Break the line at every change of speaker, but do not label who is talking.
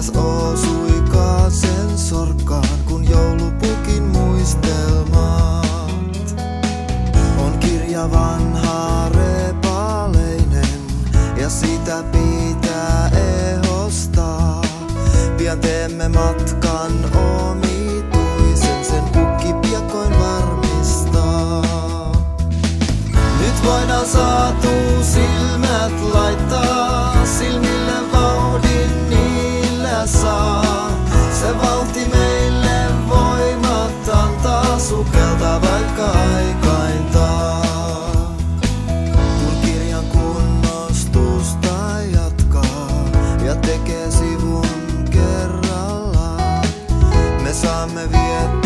mitäs osuikaan sen sorkkaan, kun joulupukin muistelmat on kirja vanha repaleinen ja sitä pitää ehostaa. Pian teemme matkan omituisen, sen pukki piakkoin varmistaa. Nyt voidaan saatu silmät laittaa, silmille vauhdin niillä saa. Se vauhti meille voimat antaa, sukeltaa vaikka aikaintaa. Kun kirjan kunnostusta jatkaa ja tekee sivun kerrallaan, me saamme viettää